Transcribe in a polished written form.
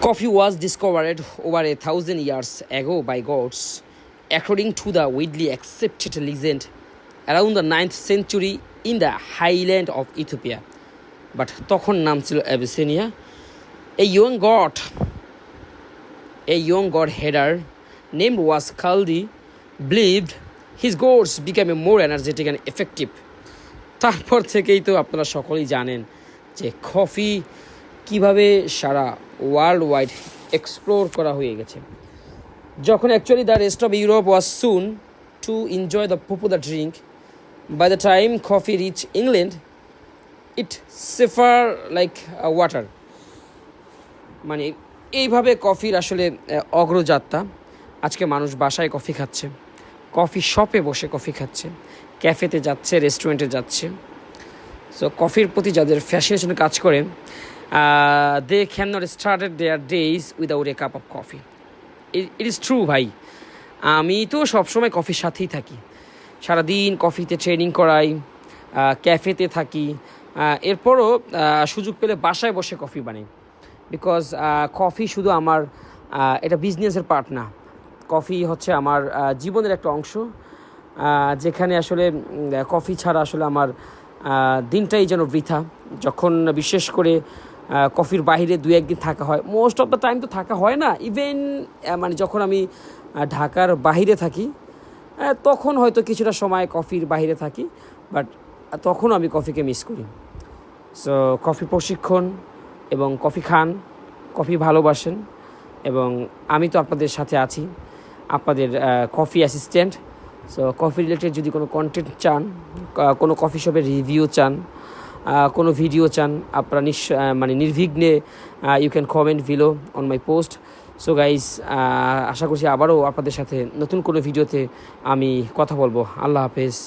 Coffee was discovered over 1,000 years ago by gods, according to the widely accepted legend, around the 9th century in the highland of Ethiopia. But তখন নাম ছিল Abyssinia. A young god header named was Kaldi believed his gods became more energetic and effective. তারপর থেকেই তো আপনারা সকলেই জানেন যে কফি কিভাবে সারা ওয়ার্ল্ড ওয়াইড এক্সপ্লোর করা হয়ে গেছে। যখন actually the rest of Europe was soon to enjoy the popular drink, by the time coffee reach England it safer like water. মানে এইভাবে কফির আসলে অগ্রযাত্রা। আজকে মানুষ বাসায় কফি খাচ্ছে, কফি শপে বসে কফি খাচ্ছে, ক্যাফেতে যাচ্ছে, রেস্টুরেন্টে যাচ্ছে। সো কফির প্রতি যাদের ফ্যাশনের কাজ করে, they cannot started their days without a cup of coffee. It is true ভাই। আমি তো সবসময় কফির সাথেই থাকি, সারাদিন কফিতে ট্রেনিং করাই, ক্যাফেতে থাকি, এরপরও সুযোগ পেলে বাসায় বসে কফি বানাই। বিকজ কফি শুধু আমার এটা বিজনেসের পার্ট না, কফি হচ্ছে আমার জীবনের একটা অংশ, যেখানে আসলে কফি ছাড়া আসলে আমার দিনটাই যেন বৃথা। যখন বিশেষ করে কফির বাইরে 2-1 দিন থাকা হয়, মোস্ট অফ দ্য টাইম তো থাকা হয় না, ইভেন মানে যখন আমি ঢাকার বাইরে থাকি তখন হয়তো কিছুটা সময় কফির বাইরে থাকি, বাট তখনও আমি কফিকে মিস করি। সো কফি প্রশিক্ষণ এবং কফি খান, কফি ভালোবাসেন, এবং আমি তো আপনাদের সাথে আছি, আপনাদের coffee assistant. So coffee related যদি কোনো কন্টেন্ট চান, কোনো কফি শপের রিভিউ চান, কোনো ভিডিও চান, আপনারা নির্বিঘ্নে you can comment below on my post. So guys, আশা করছি আবারও আপনাদের সাথে নতুন কোনো ভিডিওতে আমি কথা বলবো। আল্লাহ হাফেজ।